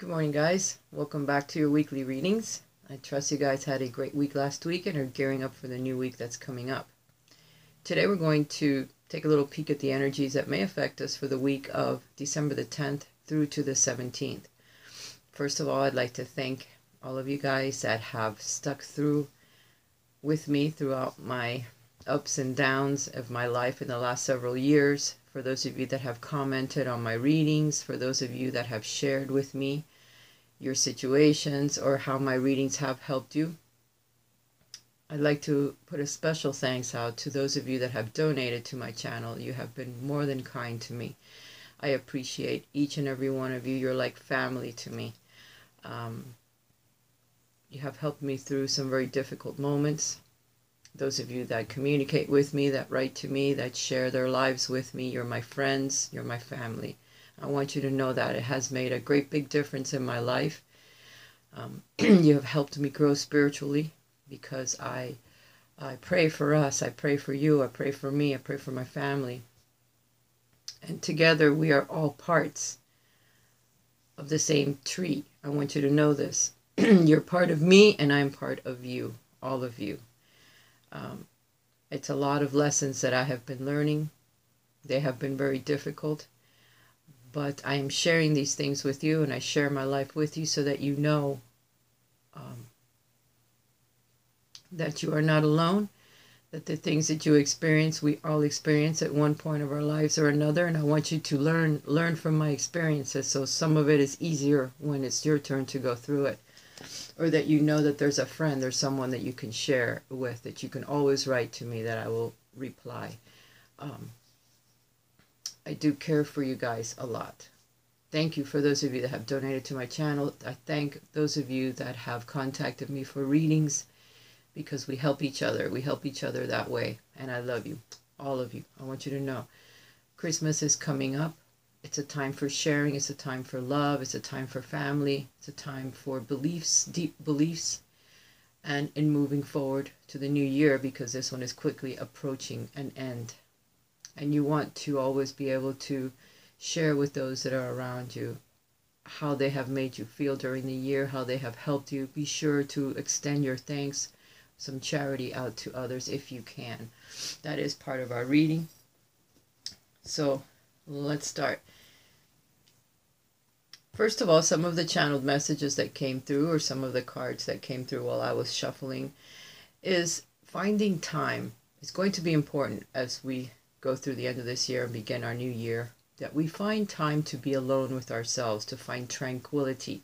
Good morning, guys. Welcome back to your weekly readings. I trust you guys had a great week last week and are gearing up for the new week that's coming up. Today we're going to take a little peek at the energies that may affect us for the week of December the 10th through to the 17th. First of all, I'd like to thank all of you guys that have stuck through with me throughout my ups and downs of my life in the last several years. For those of you that have commented on my readings, for those of you that have shared with me your situations or how my readings have helped you. I'd like to put a special thanks out to those of you that have donated to my channel. You have been more than kind to me. I appreciate each and every one of you. You're like family to me. You have helped me through some very difficult moments. Those of you that communicate with me, that write to me, that share their lives with me, you're my friends, you're my family. I want you to know that it has made a great big difference in my life. You have helped me grow spiritually because I pray for us, I pray for you, I pray for me, I pray for my family. And together we are all parts of the same tree. I want you to know this. You're part of me and I'm part of you, all of you. It's a lot of lessons that I have been learning. They have been very difficult. But I am sharing these things with you, and I share my life with you so that you know that you are not alone, that the things that you experience, we all experience at one point of our lives or another, and I want you to learn from my experiences, so some of it is easier when it's your turn to go through it, or that you know that there's a friend, there's someone that you can share with, that you can always write to me, that I will reply. I do care for you guys a lot. Thank you for those of you that have donated to my channel. I thank those of you that have contacted me for readings, because we help each other. We help each other that way. And I love you, all of you. I want you to know Christmas is coming up. It's a time for sharing. It's a time for love. It's a time for family. It's a time for beliefs, deep beliefs, and in moving forward to the new year, because this one is quickly approaching an end. And you want to always be able to share with those that are around you how they have made you feel during the year, how they have helped you. Be sure to extend your thanks, some charity out to others if you can. That is part of our reading. So let's start. First of all, some of the channeled messages that came through, or some of the cards that came through while I was shuffling, is finding time. It's going to be important as we go through the end of this year and begin our new year, that we find time to be alone with ourselves, to find tranquility,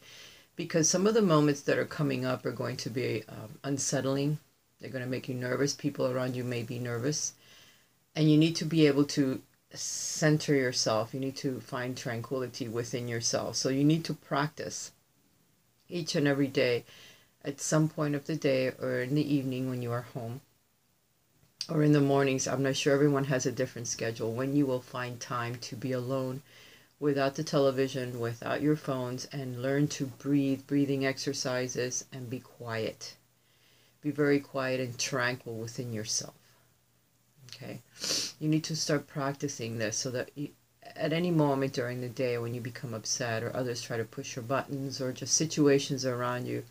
because some of the moments that are coming up are going to be unsettling. They're going to make you nervous. People around you may be nervous, and you need to be able to center yourself. You need to find tranquility within yourself. So you need to practice each and every day at some point of the day, or in the evening when you are home, or in the mornings. I'm not sure, everyone has a different schedule, when you will find time to be alone without the television, without your phones, and learn to breathe, breathing exercises, and be quiet. Be very quiet and tranquil within yourself. Okay? You need to start practicing this so that you, at any moment during the day when you become upset, or others try to push your buttons, or just situations around you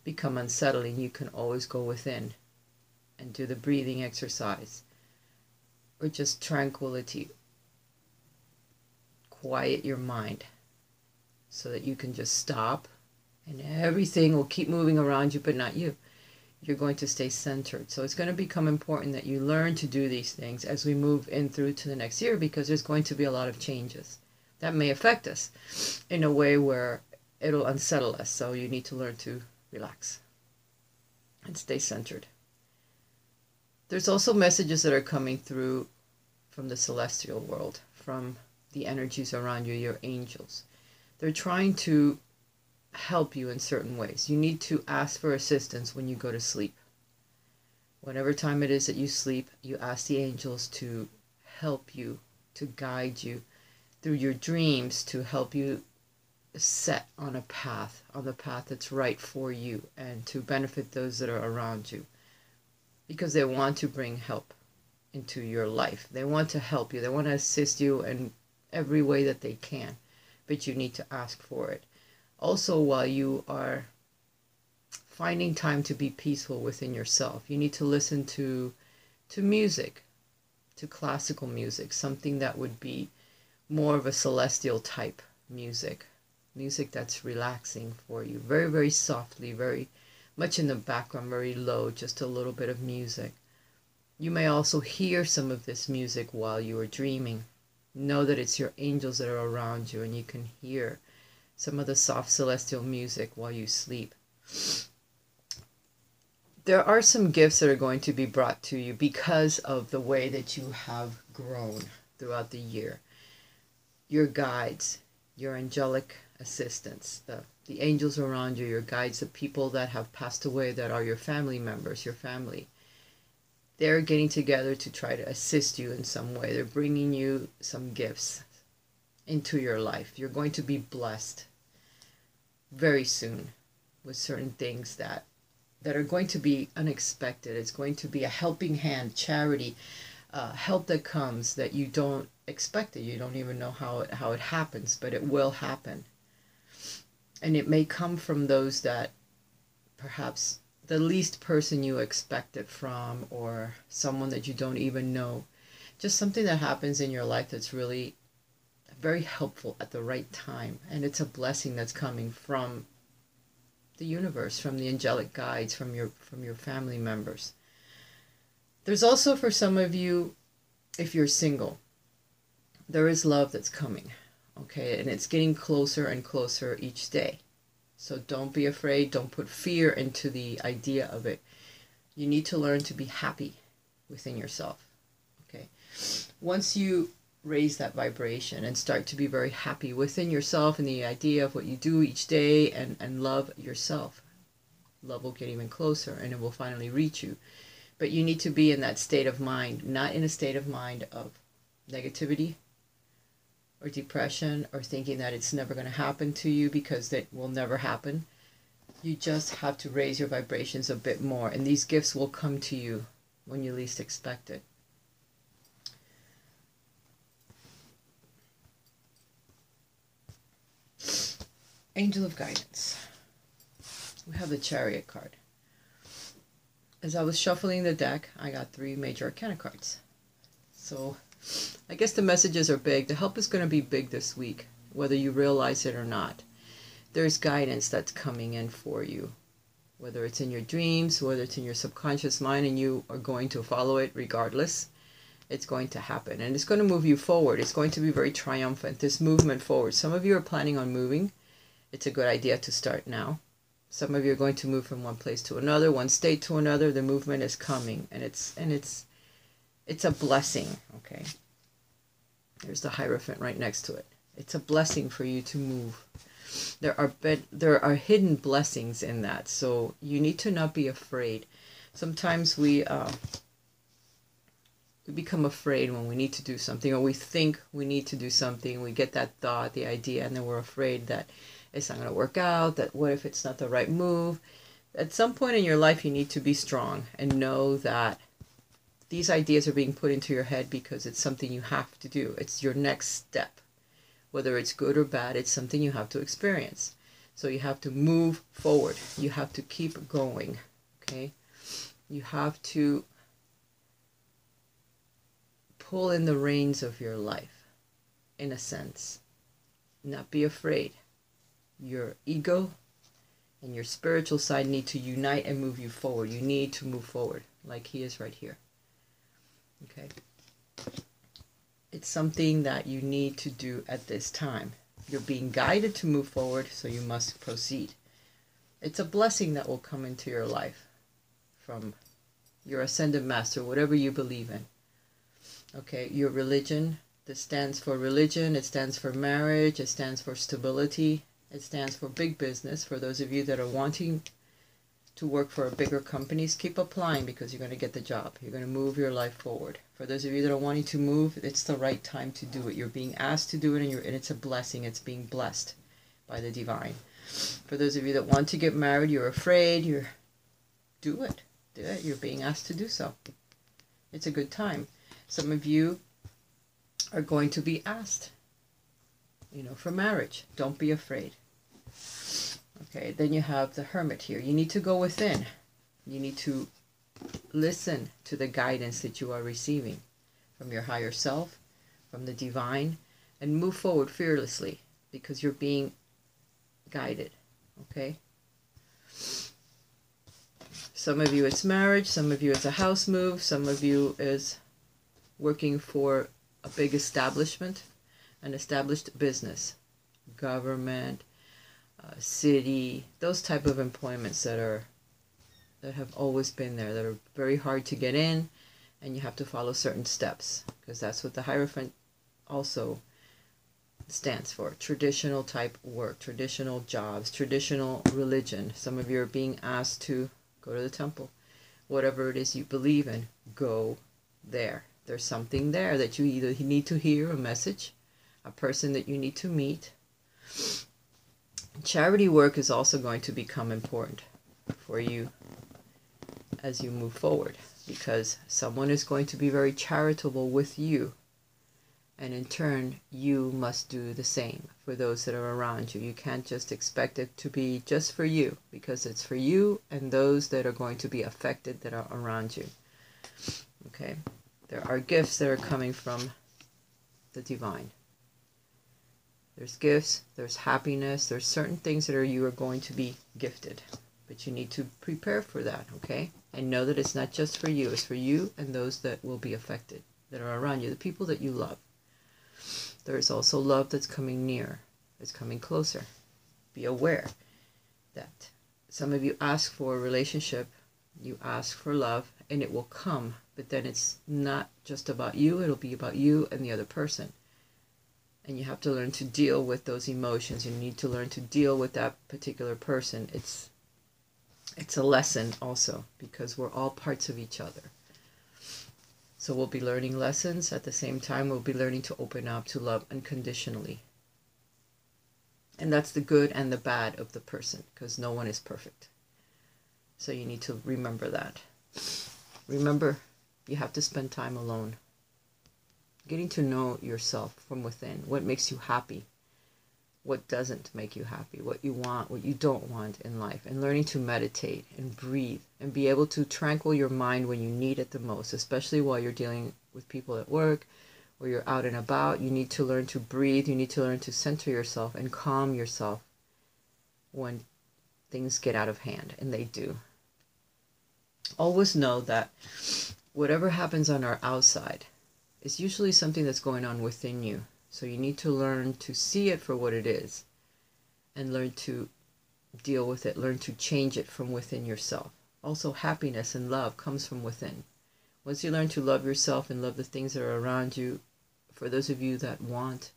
become unsettling, you can always go within and do the breathing exercise, or just tranquility. Quiet your mind so that you can just stop, and everything will keep moving around you, but not you. You're going to stay centered. So it's going to become important that you learn to do these things as we move in through to the next year, because there's going to be a lot of changes that may affect us in a way where it'll unsettle us. So you need to learn to relax and stay centered. There's also messages that are coming through from the celestial world, from the energies around you, your angels. They're trying to help you in certain ways. You need to ask for assistance when you go to sleep. Whatever time it is that you sleep, you ask the angels to help you, to guide you through your dreams, to help you set on a path, on the path that's right for you, and to benefit those that are around you. Because they want to bring help into your life. They want to help you. They want to assist you in every way that they can. But you need to ask for it. Also, while you are finding time to be peaceful within yourself, you need to listen to music, to classical music, something that would be more of a celestial type music. Music that's relaxing for you. Very, very softly, very much in the background, very low, just a little bit of music. You may also hear some of this music while you are dreaming. Know that it's your angels that are around you, and you can hear some of the soft celestial music while you sleep. There are some gifts that are going to be brought to you because of the way that you have grown throughout the year. Your guides, your angelic assistants, the angels around you, your guides, the people that have passed away that are your family members, your family. They're getting together to try to assist you in some way. They're bringing you some gifts into your life. You're going to be blessed very soon with certain things that are going to be unexpected. It's going to be a helping hand, charity, help that comes that you don't expect it. You don't even know how it happens, but it will happen. And it may come from those that perhaps the least person you expect it from, or someone that you don't even know. Just something that happens in your life that's really very helpful at the right time. And it's a blessing that's coming from the universe, from the angelic guides, from your family members. There's also, for some of you, if you're single, there is love that's coming, okay? And it's getting closer and closer each day. So don't be afraid. Don't put fear into the idea of it. You need to learn to be happy within yourself, okay? Once you raise that vibration and start to be very happy within yourself and the idea of what you do each day, and love yourself, love will get even closer and it will finally reach you. But you need to be in that state of mind, not in a state of mind of negativity or depression or thinking that it's never going to happen to you, because that will never happen. You just have to raise your vibrations a bit more, and these gifts will come to you when you least expect it. Angel of Guidance. We have the Chariot card. As I was shuffling the deck, I got 3 major arcana cards. So I guess the messages are big. The help is going to be big this week, whether you realize it or not. There's guidance that's coming in for you, whether it's in your dreams, whether it's in your subconscious mind, and you are going to follow it regardless. It's going to happen, and it's going to move you forward. It's going to be very triumphant, this movement forward. Some of you are planning on moving. It's a good idea to start now. Some of you are going to move from one place to another, one state to another. The movement is coming, and it's a blessing, okay? There's the Hierophant right next to it. It's a blessing for you to move. There are hidden blessings in that, so you need to not be afraid. Sometimes we become afraid when we need to do something, or we think we need to do something. We get that thought, the idea, and then we're afraid that it's not going to work out, that what if it's not the right move? At some point in your life, you need to be strong and know that these ideas are being put into your head because it's something you have to do. It's your next step. Whether it's good or bad, it's something you have to experience. So you have to move forward. You have to keep going, okay? You have to pull in the reins of your life, in a sense. Not be afraid. Your ego and your spiritual side need to unite and move you forward. You need to move forward, like he is right here. Okay? It's something that you need to do at this time. You're being guided to move forward, so you must proceed. It's a blessing that will come into your life from your ascended master, whatever you believe in. Okay, your religion, this stands for religion, it stands for marriage, it stands for stability, it stands for big business. For those of you that are wanting to work for bigger companies, keep applying, because you're going to get the job. You're going to move your life forward. For those of you that are wanting to move, it's the right time to do it. You're being asked to do it, and it's a blessing. It's being blessed by the divine. For those of you that want to get married, you're afraid, do it. Do it. You're being asked to do so. It's a good time. Some of you are going to be asked, for marriage. Don't be afraid. Okay, then you have the Hermit here. You need to go within. You need to listen to the guidance that you are receiving from your higher self, from the divine, and move forward fearlessly because you're being guided. Okay? Some of you it's marriage, some of you it's a house move, some of you is working for a big establishment, an established business, government, city, those type of employments that have always been there, that are very hard to get in, and you have to follow certain steps, because that's what the Hierophant also stands for. Traditional type work, traditional jobs, traditional religion. Some of you are being asked to go to the temple. Whatever it is you believe in, go there. There's something there that you either need to hear, a message, a person that you need to meet. Charity work is also going to become important for you as you move forward, because someone is going to be very charitable with you, and in turn you must do the same for those that are around you. You can't just expect it to be just for you, because it's for you and those that are going to be affected that are around you. Okay, there are gifts that are coming from the divine. There's gifts, there's happiness, there's certain things that you are going to be gifted, but you need to prepare for that. Okay, and know that it's not just for you, it's for you and those that will be affected, that are around you, the people that you love. There is also love that's coming near, it's coming closer. Be aware that some of you ask for a relationship, you ask for love, and it will come, but then it's not just about you, it'll be about you and the other person. And you have to learn to deal with those emotions. You need to learn to deal with that particular person. It's a lesson also, because we're all parts of each other. So we'll be learning lessons. At the same time, we'll be learning to open up to love unconditionally. And that's the good and the bad of the person, because no one is perfect. So you need to remember that. Remember, you have to spend time alone. Getting to know yourself from within. What makes you happy? What doesn't make you happy? What you want, what you don't want in life. And learning to meditate and breathe and be able to tranquil your mind when you need it the most, especially while you're dealing with people at work or you're out and about. You need to learn to breathe. You need to learn to center yourself and calm yourself when things get out of hand, and they do. Always know that whatever happens on our outside is usually something that's going on within you. So you need to learn to see it for what it is and learn to deal with it, learn to change it from within yourself. Also, happiness and love comes from within. Once you learn to love yourself and love the things that are around you, for those of you that want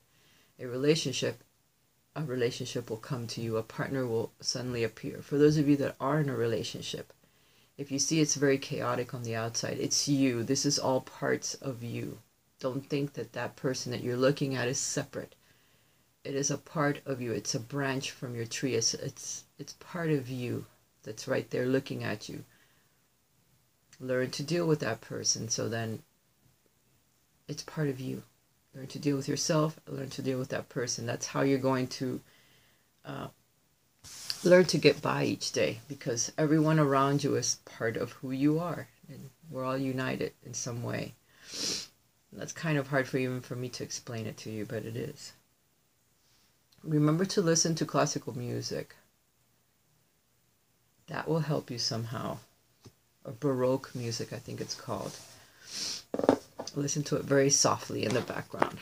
a relationship will come to you. A partner will suddenly appear. For those of you that are in a relationship, if you see it's very chaotic on the outside, it's you. This is all parts of you. Don't think that that person that you're looking at is separate. It is a part of you. It's a branch from your tree. It's part of you that's right there looking at you. Learn to deal with that person, so then it's part of you. Learn to deal with yourself. Learn to deal with that person. That's how you're going to learn to get by each day, because everyone around you is part of who you are, and we're all united in some way. That's kind of hard even for me to explain it to you, but it is. Remember to listen to classical music. That will help you somehow. Or Baroque music, I think it's called. Listen to it very softly in the background.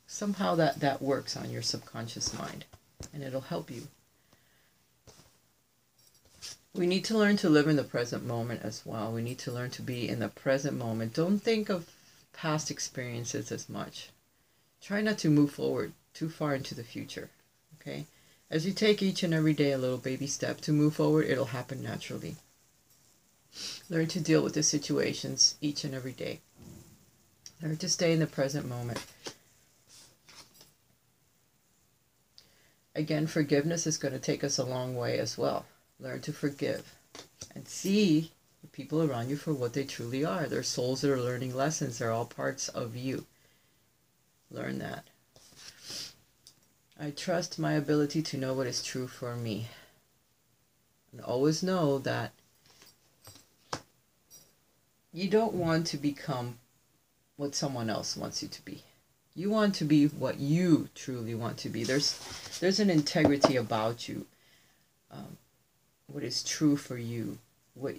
Somehow that works on your subconscious mind, and it'll help you. We need to learn to live in the present moment as well. We need to learn to be in the present moment. Don't think of past experiences as much. Try not to move forward too far into the future, okay? As you take each and every day a little baby step to move forward, it'll happen naturally. Learn to deal with the situations each and every day. Learn to stay in the present moment. Again, forgiveness is going to take us a long way as well. Learn to forgive and see the people around you for what they truly are. They're souls that are learning lessons. They're all parts of you. Learn that. I trust my ability to know what is true for me. And always know that you don't want to become what someone else wants you to be. You want to be what you truly want to be. There's an integrity about you. What is true for you. What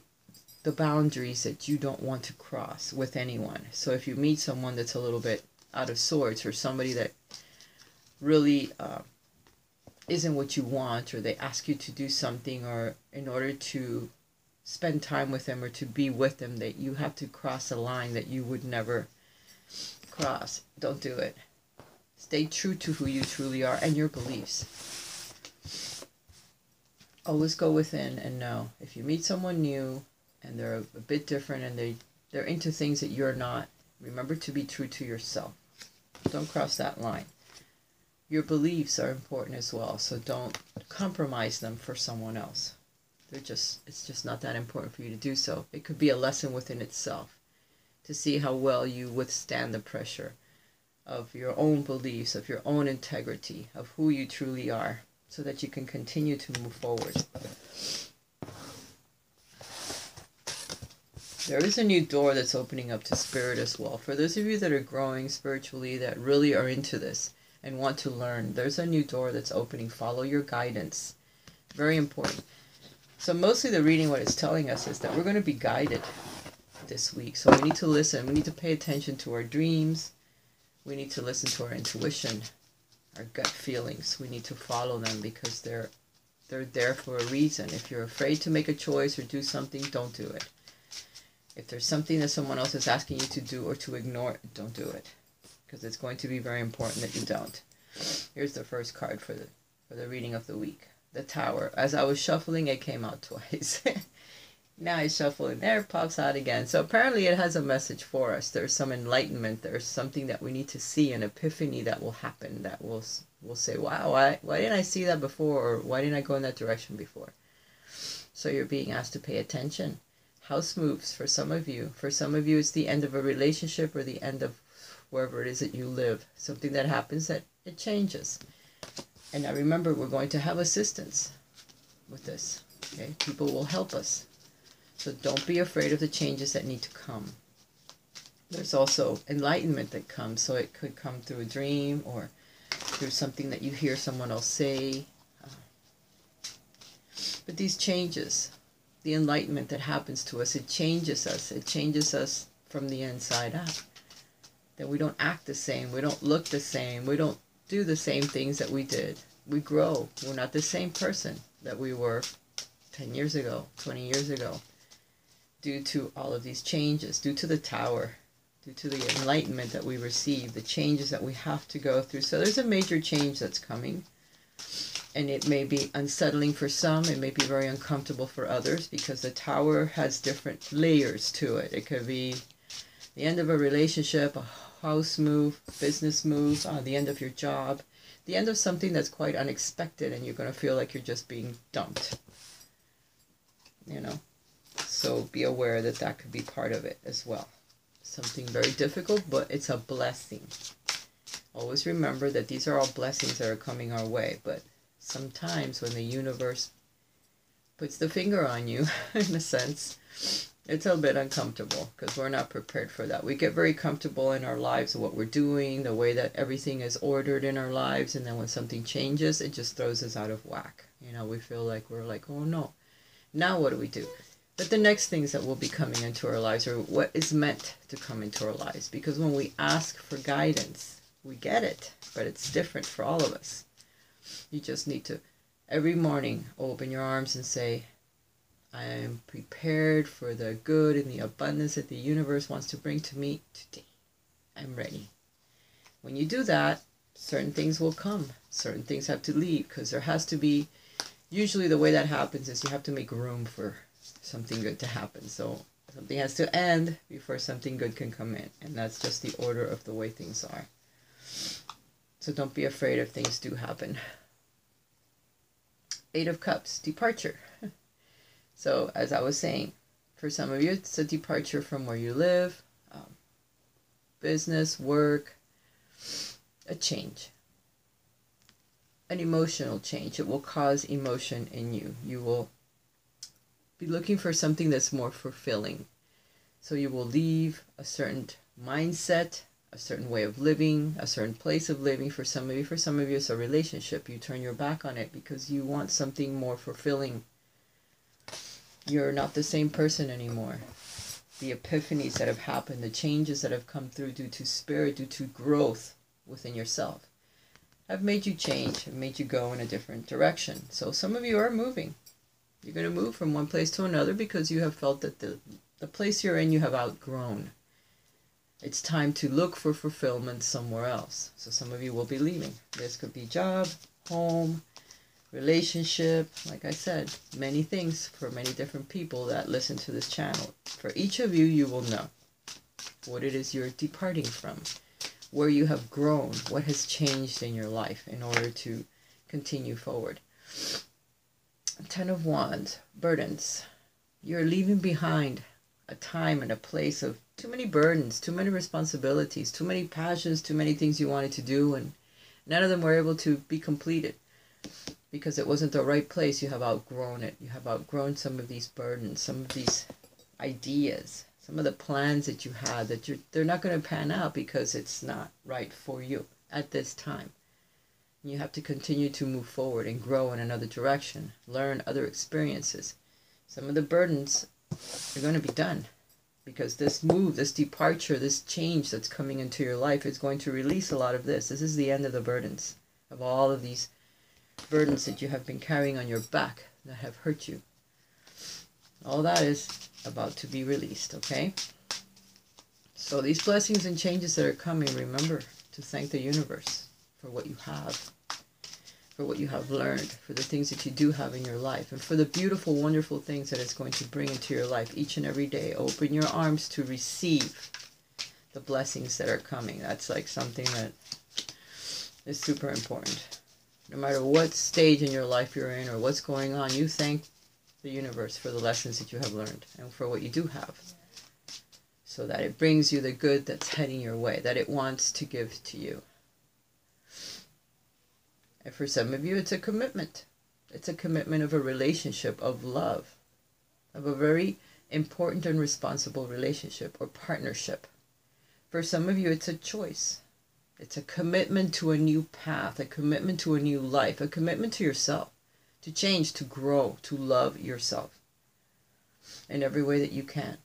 the boundaries that you don't want to cross with anyone. So if you meet someone that's a little bit out of sorts, or somebody that really isn't what you want, or they ask you to do something, or in order to spend time with them or to be with them, that you have to cross a line that you would never cross, don't do it. Stay true to who you truly are and your beliefs. Always go within and know if you meet someone new and they're a bit different and they're into things that you're not, remember to be true to yourself. Don't cross that line. Your beliefs are important as well, so don't compromise them for someone else. It's just not that important for you to do so. It could be a lesson within itself to see how well you withstand the pressure of your own beliefs, of your own integrity, of who you truly are, so that you can continue to move forward. There is a new door that's opening up to spirit as well. For those of you that are growing spiritually, that really are into this and want to learn, there's a new door that's opening. Follow your guidance. Very important. So mostly the reading, what it's telling us is that we're going to be guided this week. So we need to listen. We need to pay attention to our dreams. We need to listen to our intuition, our gut feelings. We need to follow them because they're there for a reason. If you're afraid to make a choice or do something, don't do it. If there's something that someone else is asking you to do or to ignore, don't do it, because it's going to be very important that you don't. Here's the first card for the reading of the week. The Tower. As I was shuffling, it came out twice. Now I shuffle and there it pops out again. So apparently it has a message for us. There's some enlightenment. There's something that we need to see, an epiphany that will happen, that we'll say, wow, why didn't I see that before? Or why didn't I go in that direction before? So you're being asked to pay attention. House moves for some of you. For some of you, it's the end of a relationship or the end of wherever it is that you live. Something that happens that it changes. And now remember, we're going to have assistance with this. Okay, people will help us. So don't be afraid of the changes that need to come. There's also enlightenment that comes. So it could come through a dream or through something that you hear someone else say. But these changes, the enlightenment that happens to us, it changes us. It changes us from the inside out. That we don't act the same. We don't look the same. We don't do the same things that we did. We grow. We're not the same person that we were 10 years ago, 20 years ago, due to all of these changes, due to the Tower, due to the enlightenment that we receive, the changes that we have to go through. So there's a major change that's coming, and it may be unsettling for some. It may be very uncomfortable for others, because the Tower has different layers to it. It could be the end of a relationship, a house move, business move, the end of your job, the end of something that's quite unexpected, and you're going to feel like you're just being dumped. You know, so be aware that that could be part of it as well. Something very difficult, but it's a blessing. Always remember that these are all blessings that are coming our way, but sometimes when the universe puts the finger on you, in a sense, it's a bit uncomfortable because we're not prepared for that. We get very comfortable in our lives, what we're doing, the way that everything is ordered in our lives, and then when something changes, it just throws us out of whack. You know, we feel like we're like, oh no, now what do we do? But the next things that will be coming into our lives are what is meant to come into our lives, because when we ask for guidance, we get it, but it's different for all of us. You just need to, every morning, open your arms and say, I am prepared for the good and the abundance that the universe wants to bring to me today. I'm ready. When you do that, certain things will come. Certain things have to leave, because there has to be, usually the way that happens is you have to make room for something good to happen. So something has to end before something good can come in. And that's just the order of the way things are. So don't be afraid if things do happen. 8 of Cups, departure. So as I was saying, for some of you, it's a departure from where you live, business, work, a change, an emotional change. It will cause emotion in you. You will be looking for something that's more fulfilling. So you will leave a certain mindset, a certain way of living, a certain place of living. For some of you it's a relationship. You turn your back on it because you want something more fulfilling. You're not the same person anymore. The epiphanies that have happened, the changes that have come through due to spirit, due to growth within yourself, have made you change, have made you go in a different direction. So some of you are moving. You're going to move from one place to another because you have felt that the place you're in you have outgrown. It's time to look for fulfillment somewhere else. So some of you will be leaving. This could be job, home, relationship, like I said, many things for many different people that listen to this channel. For each of you, you will know what it is you're departing from, where you have grown, what has changed in your life in order to continue forward. 10 of Wands, burdens. You're leaving behind a time and a place of too many burdens, too many responsibilities, too many passions, too many things you wanted to do, and none of them were able to be completed because it wasn't the right place. You have outgrown it. You have outgrown some of these burdens, some of these ideas, some of the plans that you had that they're not going to pan out because it's not right for you at this time. You have to continue to move forward and grow in another direction, learn other experiences. Some of the burdens are going to be done because this move, this departure, this change that's coming into your life is going to release a lot of this. This is the end of the burdens, of all of these burdens that you have been carrying on your back that have hurt you. All that is about to be released, okay? So these blessings and changes that are coming, remember to thank the universe for what you have, for what you have learned, for the things that you do have in your life, and for the beautiful, wonderful things that it's going to bring into your life each and every day. Open your arms to receive the blessings that are coming. That's like something that is super important. No matter what stage in your life you're in or what's going on, you thank the universe for the lessons that you have learned and for what you do have, so that it brings you the good that's heading your way, that it wants to give to you. And for some of you, it's a commitment. It's a commitment of a relationship, of love, of a very important and responsible relationship or partnership. For some of you, it's a choice. It's a commitment to a new path, a commitment to a new life, a commitment to yourself, to change, to grow, to love yourself in every way that you can.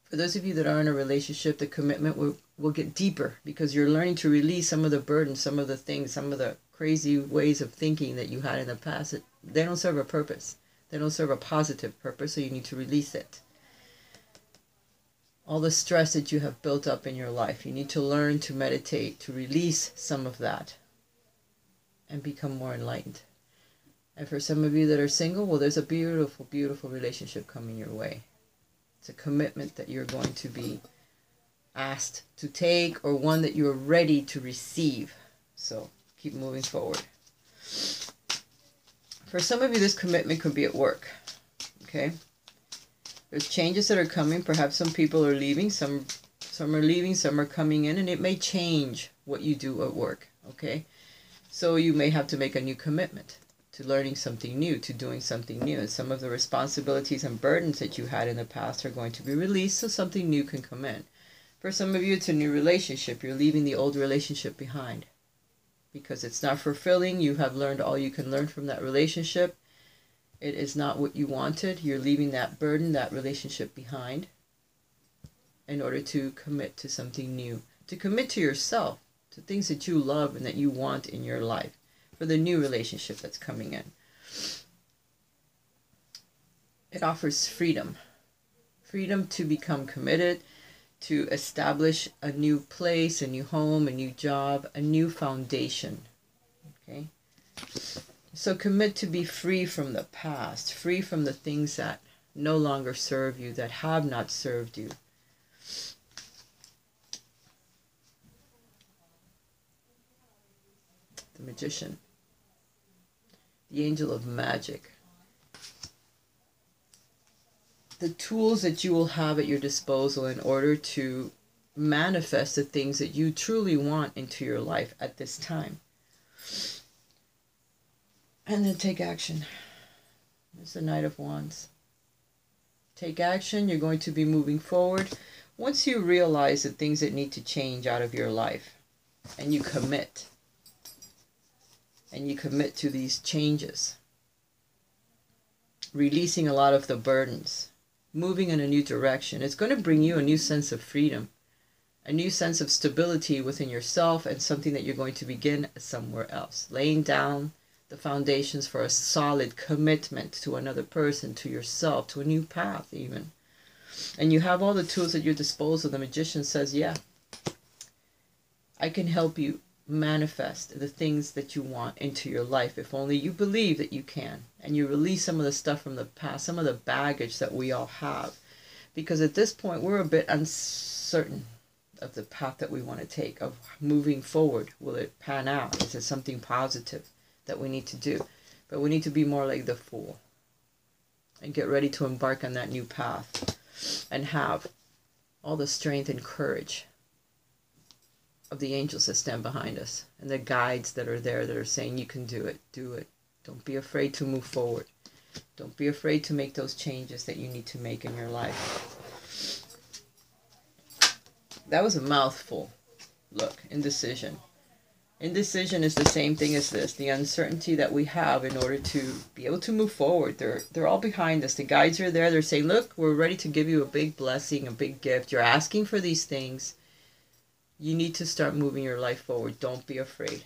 For those of you that are in a relationship, the commitment will get deeper because you're learning to release some of the burdens, some of the things, some of the crazy ways of thinking that you had in the past. They don't serve a purpose. They don't serve a positive purpose, so you need to release it. All the stress that you have built up in your life, you need to learn to meditate, to release some of that and become more enlightened. And for some of you that are single, well, there's a beautiful, beautiful relationship coming your way. It's a commitment that you're going to be asked to take, or one that you're ready to receive. So keep moving forward. For some of you, this commitment could be at work. Okay? There's changes that are coming. Perhaps some people are leaving. Some are leaving. Some are coming in. And it may change what you do at work. Okay? So you may have to make a new commitment to learning something new, to doing something new. And some of the responsibilities and burdens that you had in the past are going to be released so something new can come in. For some of you, it's a new relationship. You're leaving the old relationship behind because it's not fulfilling. You have learned all you can learn from that relationship. It is not what you wanted. You're leaving that burden, that relationship behind in order to commit to something new, to commit to yourself, to things that you love and that you want in your life, for the new relationship that's coming in. It offers freedom. Freedom to become committed, to establish a new place, a new home, a new job, a new foundation. Okay? So commit to be free from the past, free from the things that no longer serve you, that have not served you. The Magician. The Angel of Magic. The tools that you will have at your disposal in order to manifest the things that you truly want into your life at this time. And then take action. It's the Knight of Wands. Take action. You're going to be moving forward. Once you realize the things that need to change out of your life, and you commit to these changes, releasing a lot of the burdens, moving in a new direction, it's going to bring you a new sense of freedom, a new sense of stability within yourself, and something that you're going to begin somewhere else, laying down the foundations for a solid commitment to another person, to yourself, to a new path even. And you have all the tools at your disposal. The Magician says, yeah, I can help you manifest the things that you want into your life if only you believe that you can, and you release some of the stuff from the past, some of the baggage that we all have, because at this point we're a bit uncertain of the path that we want to take, of moving forward. Will it pan out? Is it something positive that we need to do? But we need to be more like the Fool and get ready to embark on that new path and have all the strength and courage of the angels that stand behind us, and the guides that are there that are saying you can do it. Do it. Don't be afraid to move forward. Don't be afraid to make those changes that you need to make in your life. That was a mouthful. Look, indecision. Indecision is the same thing as this, the uncertainty that we have in order to be able to move forward. They're all behind us. The guides are there. They're saying, look, we're ready to give you a big blessing, a big gift. You're asking for these things. You need to start moving your life forward. Don't be afraid,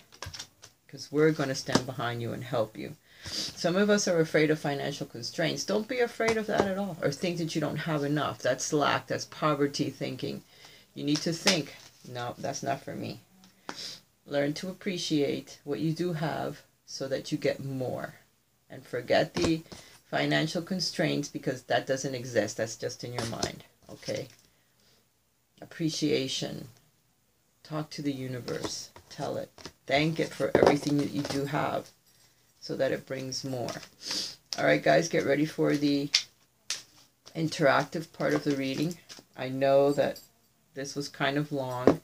because we're going to stand behind you and help you. Some of us are afraid of financial constraints. Don't be afraid of that at all, or think that you don't have enough. That's lack. That's poverty thinking. You need to think, no, that's not for me. Learn to appreciate what you do have so that you get more. And forget the financial constraints, because that doesn't exist. That's just in your mind. Okay? Appreciation. Talk to the universe. Tell it. Thank it for everything that you do have so that it brings more. Alright guys, get ready for the interactive part of the reading. I know that this was kind of long.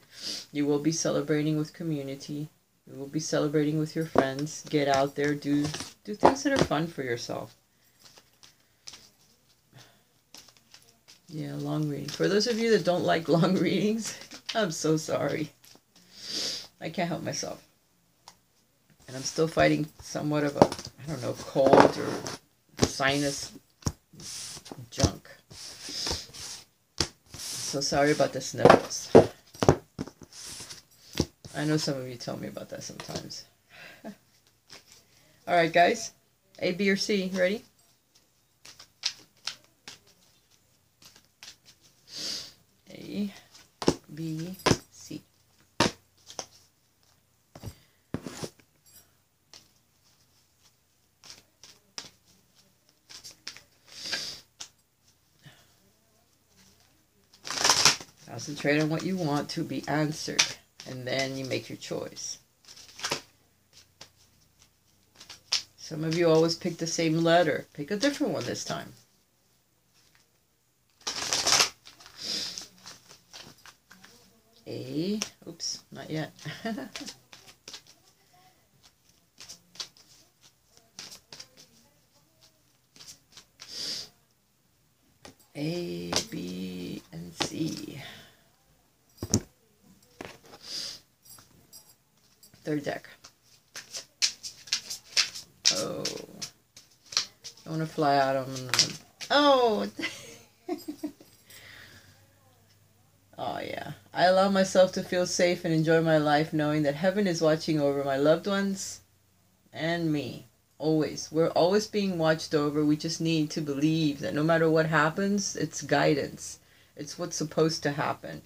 You will be celebrating with community. You will be celebrating with your friends. Get out there. Do things that are fun for yourself. Yeah, long reading. For those of you that don't like long readings, I'm so sorry. I can't help myself. And I'm still fighting somewhat of a, I don't know, cold or sinus junk. So sorry about the sniffles. I know some of you tell me about that sometimes. Alright guys, A, B, or C, ready? A, B, C. Concentrate on what you want to be answered, and then you make your choice. Some of you always pick the same letter. Pick a different one this time. A. Oops, not yet. A, B, and C. Third deck. Oh. I want to fly out on them. Oh! Oh, yeah. I allow myself to feel safe and enjoy my life knowing that heaven is watching over my loved ones and me. Always. We're always being watched over. We just need to believe that no matter what happens, it's guidance. It's what's supposed to happen.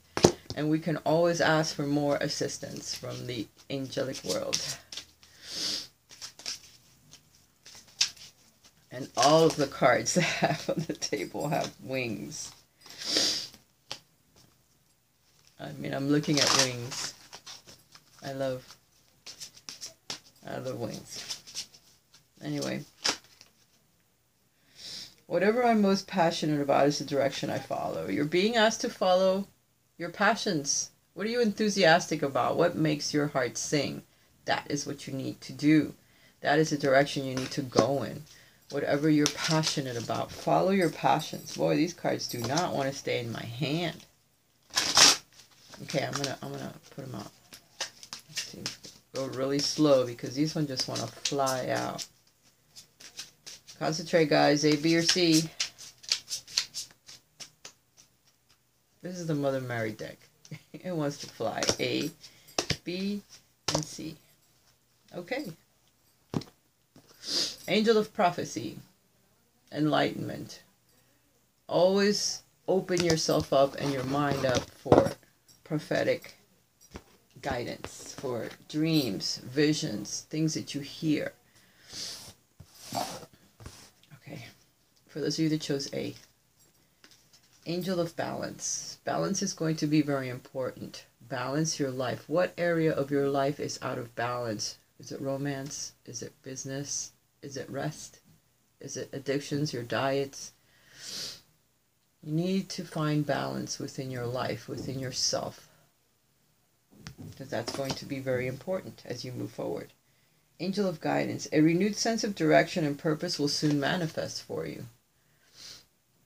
And we can always ask for more assistance from the angelic world. And all of the cards that I have on the table have wings. I mean, I'm looking at wings. I love wings. Anyway. Whatever I'm most passionate about is the direction I follow. You're being asked to follow your passions. What are you enthusiastic about? What makes your heart sing? That is what you need to do. That is the direction you need to go in. Whatever you're passionate about, follow your passions. Boy, these cards do not want to stay in my hand. Okay, I'm gonna put them out. Let's see. Go really slow because these ones just want to fly out. Concentrate, guys. A, B, or C. This is the Mother Mary deck. It wants to fly. A, B, and C. Okay. Angel of Prophecy. Enlightenment. Always open yourself up and your mind up for prophetic guidance, for dreams, visions, things that you hear. Okay. For those of you that chose A. Angel of Balance. Balance is going to be very important. Balance your life. What area of your life is out of balance? Is it romance? Is it business? Is it rest? Is it addictions, your diets? You need to find balance within your life, within yourself. Because that's going to be very important as you move forward. Angel of Guidance. A renewed sense of direction and purpose will soon manifest for you.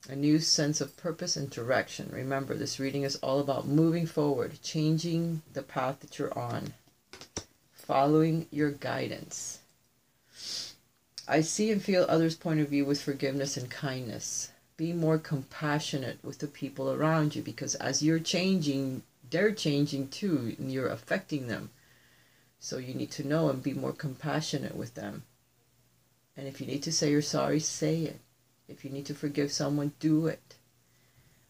A new sense of purpose and direction. Remember, this reading is all about moving forward, changing the path that you're on, following your guidance. I see and feel others' point of view with forgiveness and kindness. Be more compassionate with the people around you, because as you're changing, they're changing too, and you're affecting them. So you need to know and be more compassionate with them. And if you need to say you're sorry, say it. If you need to forgive someone, do it.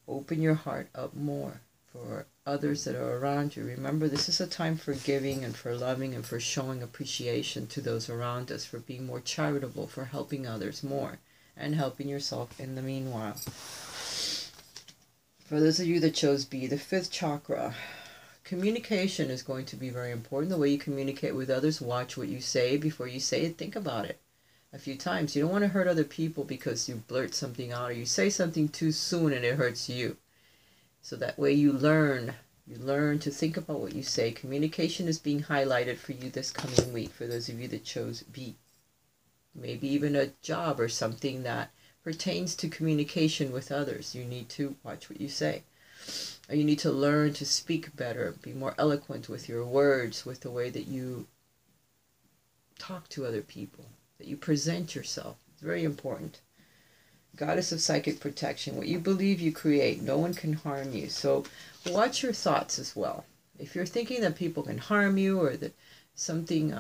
Open your heart up more for others that are around you. Remember, this is a time for giving and for loving and for showing appreciation to those around us, for being more charitable, for helping others more, and helping yourself in the meanwhile. For those of you that chose B, the 5th chakra, communication is going to be very important. The way you communicate with others, watch what you say. Before you say it, think about it a few times. You don't want to hurt other people because you blurt something out or you say something too soon and it hurts you. So that way you learn to think about what you say. Communication is being highlighted for you this coming week, for those of you that chose B. Maybe even a job or something that pertains to communication with others. You need to watch what you say. Or you need to learn to speak better, be more eloquent with your words, with the way that you talk to other people, that you present yourself. It's very important. Goddess of Psychic Protection. What you believe, you create. No one can harm you. So watch your thoughts as well. If you're thinking that people can harm you or that something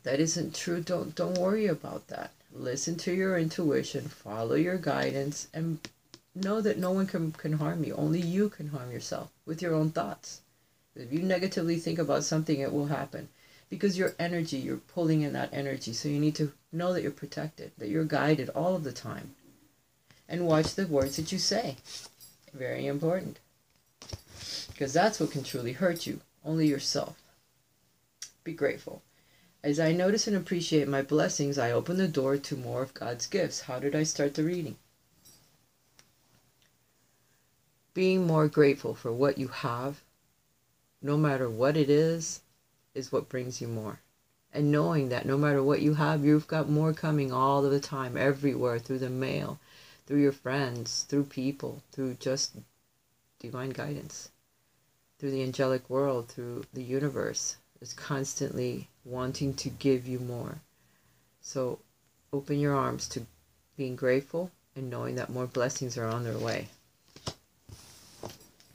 that isn't true, don't worry about that. Listen to your intuition, follow your guidance, and know that no one can harm you. Only you can harm yourself with your own thoughts. If you negatively think about something, it will happen. Because your energy, you're pulling in that energy. So you need to know that you're protected, that you're guided all of the time. And watch the words that you say. Very important. Because that's what can truly hurt you. Only yourself. Be grateful. As I notice and appreciate my blessings, I open the door to more of God's gifts. How did I start the reading? Being more grateful for what you have, no matter what it is what brings you more. And knowing that no matter what you have, you've got more coming all of the time, everywhere, through the mail, through your friends, through people, through just divine guidance, through the angelic world, through the universe. Is constantly wanting to give you more. So open your arms to being grateful and knowing that more blessings are on their way.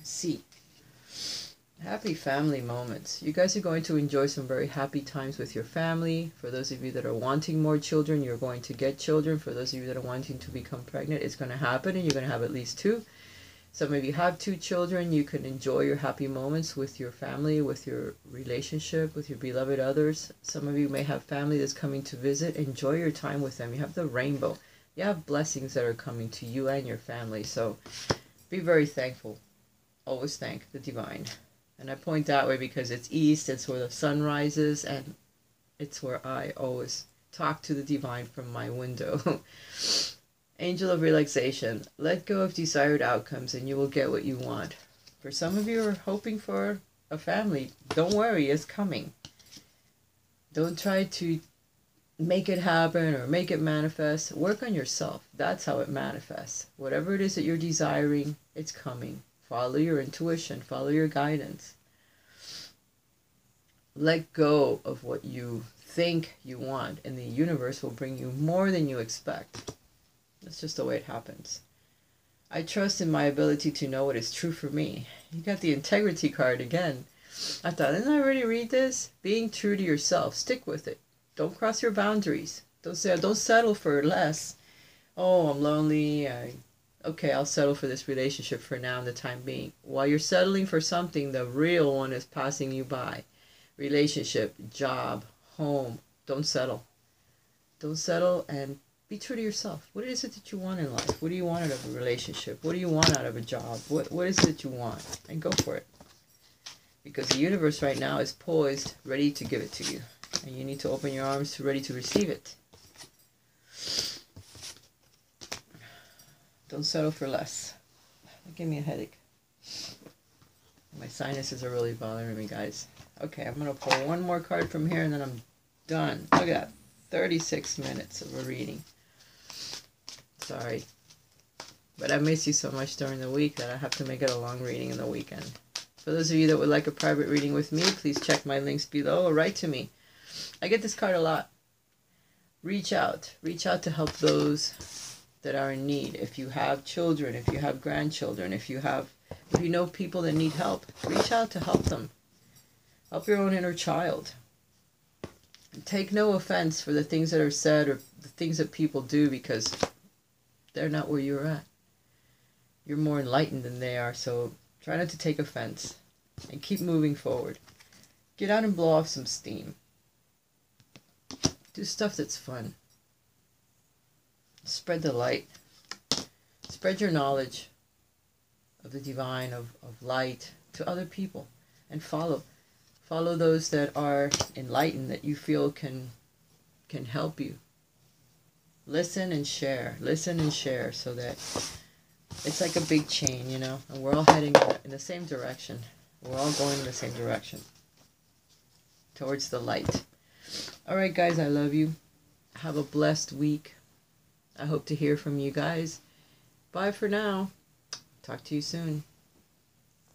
C. Happy family moments. You guys are going to enjoy some very happy times with your family. For those of you that are wanting more children, you're going to get children. For those of you that are wanting to become pregnant, it's going to happen, and you're going to have at least 2. Some of you have 2 children. You can enjoy your happy moments with your family, with your relationship, with your beloved others. Some of you may have family that's coming to visit. Enjoy your time with them. You have the rainbow. You have blessings that are coming to you and your family. So be very thankful. Always thank the divine. And I point that way because it's east, it's where the sun rises, and it's where I always talk to the divine from my window. Angel of Relaxation. Let go of desired outcomes and you will get what you want. For some of you are hoping for a family. Don't worry, it's coming. Don't try to make it happen or make it manifest. Work on yourself. That's how it manifests. Whatever it is that you're desiring, it's coming. Follow your intuition. Follow your guidance. Let go of what you think you want, and the universe will bring you more than you expect. That's just the way it happens. I trust in my ability to know what is true for me. You got the integrity card again. I thought, didn't I already read this? Being true to yourself. Stick with it. Don't cross your boundaries. Don't settle for less. Oh, I'm lonely. Okay, I'll settle for this relationship for now in the time being. While you're settling for something, the real one is passing you by. Relationship, job, home. Don't settle. Don't settle, and be true to yourself. What is it that you want in life? What do you want out of a relationship? What do you want out of a job? What is it that you want? And go for it. Because the universe right now is poised, ready to give it to you. And you need to open your arms ready to receive it. Don't settle for less. Give me a headache. My sinuses are really bothering me, guys. Okay, I'm going to pull one more card from here and then I'm done. Look at that. 36 minutes of a reading. Sorry. But I miss you so much during the week that I have to make it a long reading in the weekend. For those of you that would like a private reading with me, please check my links below or write to me. I get this card a lot. Reach out. Reach out to help those that are in need. If you have children, if you have grandchildren, if you know people that need help, reach out to help them. Help your own inner child. Take no offense for the things that are said or the things that people do, because they're not where you're at. You're more enlightened than they are, so try not to take offense and keep moving forward. Get out and blow off some steam. Do stuff that's fun. Spread the light. Spread your knowledge of the divine, of light to other people, and follow those that are enlightened, that you feel can help you. Listen and share so that it's like a big chain, and we're all heading in the same direction. We're all going in the same direction, towards the light. All right, guys, I love you. Have a blessed week. I hope to hear from you guys. Bye for now. Talk to you soon.